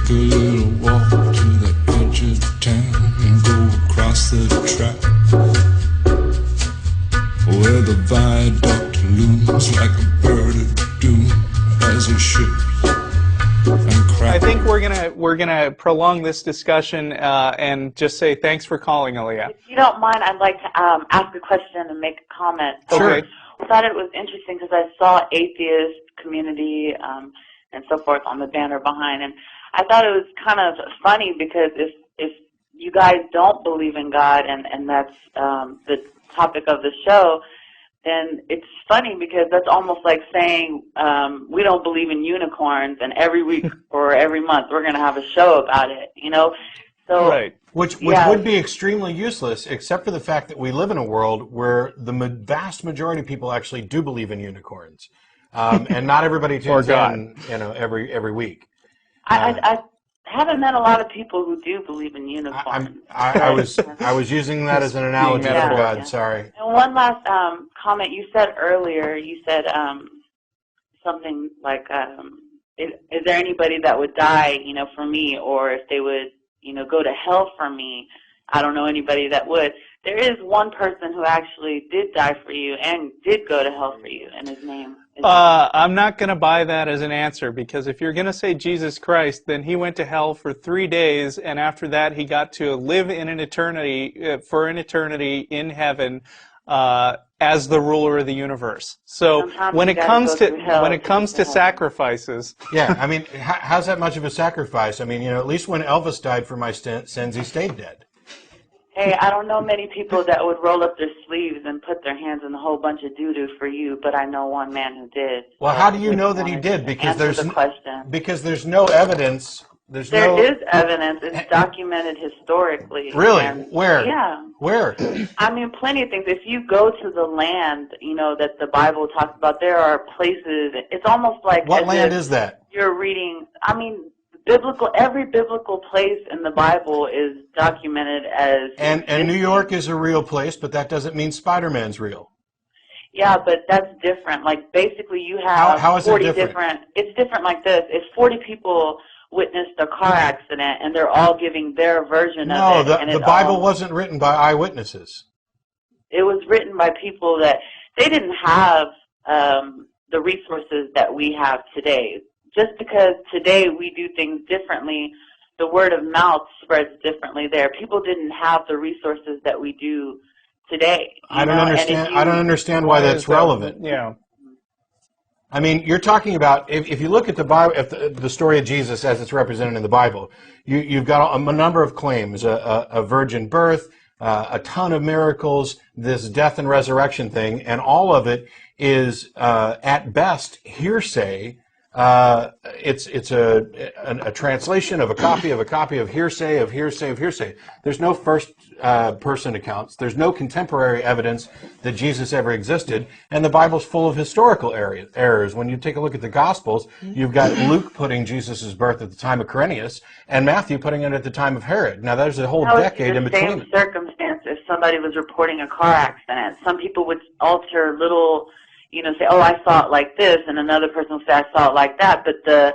a little walk to the edge of town and go across the track where the viaduct looms like a bird of doom as it ships and cracks. I think we're gonna prolong this discussion and just say thanks for calling, Aaliyah. If you don't mind, I'd like to ask a question and make a comment. Sure. I thought it was interesting because I saw atheist community and so forth on the banner behind, and I thought it was kind of funny because if you guys don't believe in God and that's the topic of the show, then it's funny because that's almost like saying we don't believe in unicorns, and every week or every month we're going to have a show about it, you know? So, right. Which would be extremely useless, except for the fact that we live in a world where the vast majority of people actually do believe in unicorns, and not everybody tunes in, every week. I haven't met a lot of people who do believe in unicorns. I was using that as an analogy for God. Yeah. Sorry. And one last comment you said earlier. You said something like, "Is there anybody that would die, for me, or if they would, go to hell for me? I don't know anybody that would." There is one person who actually did die for you and did go to hell for you, and his name. I'm not going to buy that as an answer, because if you're going to say Jesus Christ, then he went to hell for 3 days, and after that he got to live in an eternity, for an eternity in heaven, as the ruler of the universe. So when it comes to sacrifices, yeah, I mean, how's that much of a sacrifice? I mean, at least when Elvis died for my sins, he stayed dead. Hey, I don't know many people that would roll up their sleeves and put their hands in a whole bunch of doo-doo for you, but I know one man who did. Well, how do you know that he did? Because there's no evidence. There is evidence. It's documented historically. Really? Where? Yeah. Where? I mean, plenty of things. If you go to the land, that the Bible talks about, there are places. It's almost like what land is that? You're reading. I mean, every biblical place in the Bible is documented as. And New York is a real place, but that doesn't mean Spider-Man's real. Yeah, but that's different. Like, basically, you have how is 40 it different? It's different like this. If 40 people witnessed a car accident and they're all giving their version of it. No, the Bible wasn't written by eyewitnesses. It was written by people that they didn't have the resources that we have today. Just because today we do things differently, the word of mouth spreads differently there. People didn't have the resources that we do today. I don't understand why that's relevant. Yeah. I mean, you're talking about, if you look at the Bible, the story of Jesus as it's represented in the Bible, you've got a number of claims, a virgin birth, a ton of miracles, this death and resurrection thing, and all of it is, at best, hearsay. It's a translation of a copy of hearsay of hearsay of hearsay. There's no first person accounts. There's no contemporary evidence that Jesus ever existed, and the Bible's full of historical errors. When you take a look at the Gospels, you've got Luke putting Jesus' birth at the time of Quirinius, and Matthew putting it at the time of Herod. Now there's a whole decade in between. Same circumstance. If somebody was reporting a car accident, some people would alter little. Say, oh, I saw it like this, and another person would say, I saw it like that, but the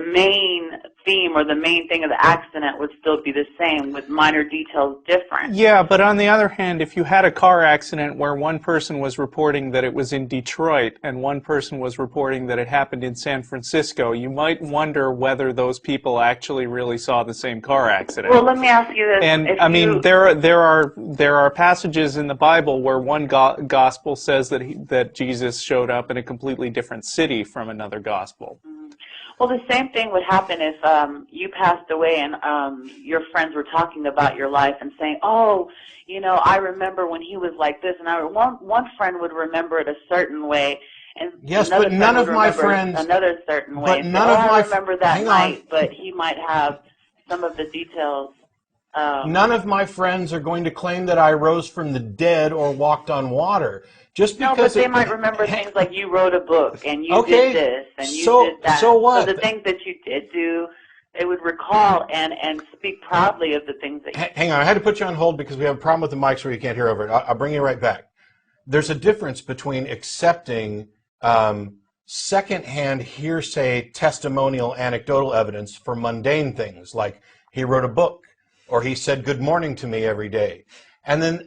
main theme or the main thing of the accident would still be the same with minor details different. Yeah, but on the other hand, if you had a car accident where one person was reporting that it was in Detroit and one person was reporting that it happened in San Francisco, you might wonder whether those people actually really saw the same car accident. Well, let me ask you this. And I mean, there are passages in the Bible where one gospel says that Jesus showed up in a completely different city from another gospel. Well, the same thing would happen if you passed away and your friends were talking about your life and saying, oh, I remember when he was like this, and one friend would remember it a certain way, and yes, but none of my friends another certain way. But none of my I remember that night, but he might have some of the details. None of my friends are going to claim that I rose from the dead or walked on water. Just because but they might remember things like you wrote a book and you did this and you did that. So what? So the things that you did do, they would recall and speak proudly of the things that you did. Hang on, I had to put you on hold because we have a problem with the mics where you can't hear over it. I'll bring you right back. There's a difference between accepting secondhand hearsay, testimonial, anecdotal evidence for mundane things, like he wrote a book or he said good morning to me every day. And then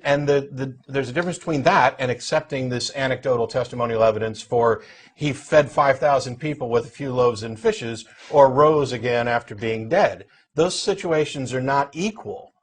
there's a difference between that and accepting this anecdotal testimonial evidence for he fed 5,000 people with a few loaves and fishes or rose again after being dead. Those situations are not equal.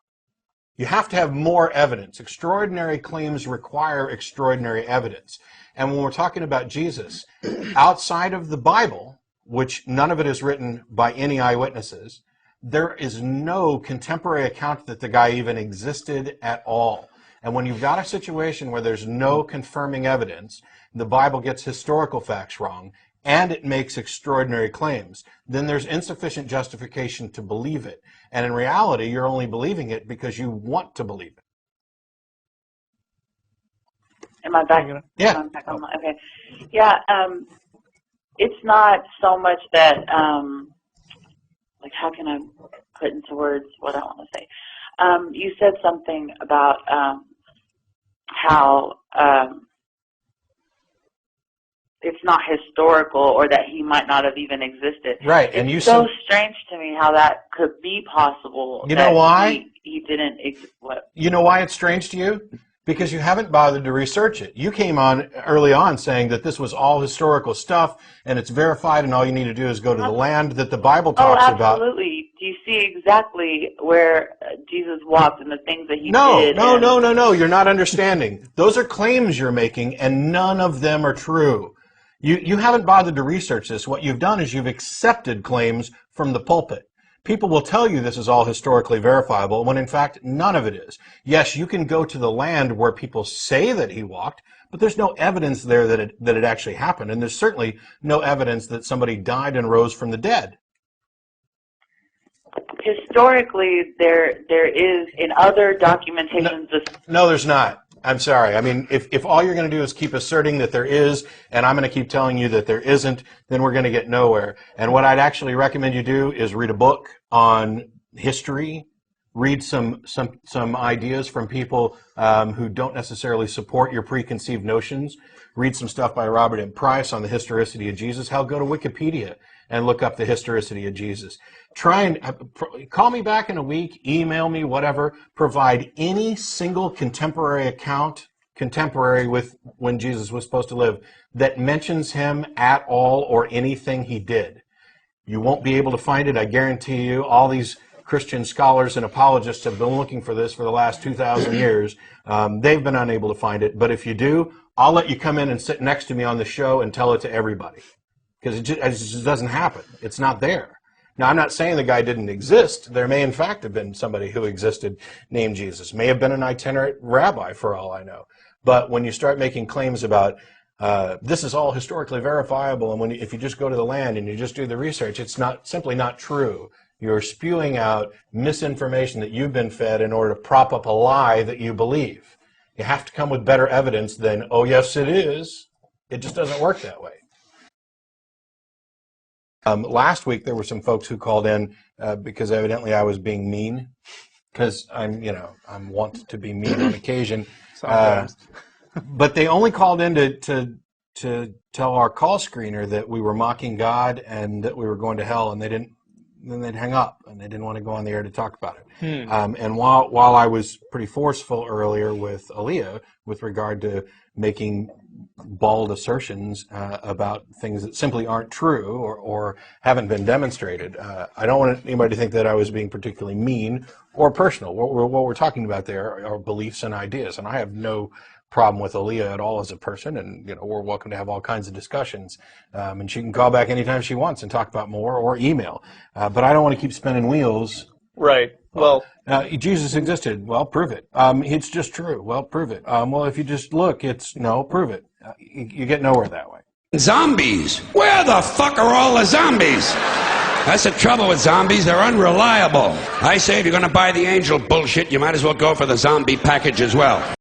You have to have more evidence. Extraordinary claims require extraordinary evidence. And when we're talking about Jesus, outside of the Bible, which none of it is written by any eyewitnesses, there is no contemporary account that the guy even existed at all. And when you've got a situation where there's no confirming evidence, the Bible gets historical facts wrong, and it makes extraordinary claims, then there's insufficient justification to believe it. And in reality, you're only believing it because you want to believe it. Am I back? Yeah. Okay. Yeah. It's not so much that, like, how can I put into words what I want to say? You said something about how it's not historical, or that he might not have even existed. Right, and it's so strange to me how that could be possible. You know why? He didn't. What? You know why it's strange to you? Because you haven't bothered to research it. You came on early on saying that this was all historical stuff and it's verified and all you need to do is go to the land that the Bible talks about. Oh, absolutely. Do you see exactly where Jesus walked and the things that he did? No. You're not understanding. Those are claims you're making and none of them are true. You haven't bothered to research this. What you've done is you've accepted claims from the pulpit. People will tell you this is all historically verifiable, when in fact none of it is. Yes, you can go to the land where people say that he walked, but there's no evidence there that it actually happened, and there's certainly no evidence that somebody died and rose from the dead. Historically, there is in other documentations. No, there's not. I'm sorry. I mean, if all you're going to do is keep asserting that there is, and I'm going to keep telling you that there isn't, then we're going to get nowhere. And what I'd actually recommend you do is read a book on history, read some ideas from people who don't necessarily support your preconceived notions. Read some stuff by Robert M. Price on the historicity of Jesus. Hell, go to Wikipedia and look up the historicity of Jesus. Try and call me back in a week, email me, whatever. Provide any single contemporary account, contemporary with when Jesus was supposed to live, that mentions him at all or anything he did. You won't be able to find it, I guarantee you. All these Christian scholars and apologists have been looking for this for the last 2,000 years. They've been unable to find it. But if you do, I'll let you come in and sit next to me on the show and tell it to everybody. Because it just doesn't happen. It's not there. Now, I'm not saying the guy didn't exist. There may, in fact, have been somebody who existed named Jesus. May have been an itinerant rabbi, for all I know. But when you start making claims about this is all historically verifiable, and if you just go to the land and you just do the research, it's simply not true. You're spewing out misinformation that you've been fed in order to prop up a lie that you believe. You have to come with better evidence than, oh, yes, it is. It just doesn't work that way. Last week, there were some folks who called in because evidently I was being mean, because I'm wont to be mean on occasion. But they only called in to tell our call screener that we were mocking God and that we were going to hell, and then they'd hang up and they didn't want to go on the air to talk about it. And while I was pretty forceful earlier with Aaliyah with regard to making bald assertions about things that simply aren't true or haven't been demonstrated, I don't want anybody to think that I was being particularly mean or personal. What we're talking about there are beliefs and ideas, and I have no problem with Aaliyah at all as a person, and we're welcome to have all kinds of discussions, and she can call back anytime she wants and talk about more, or email, but I don't want to keep spinning wheels. Right. Well, Jesus existed. Well, prove it. It's just true. Well, prove it. Well, if you just look, prove it. You get nowhere that way. Zombies. Where the fuck are all the zombies? That's the trouble with zombies. They're unreliable. I say if you're going to buy the angel bullshit, you might as well go for the zombie package as well.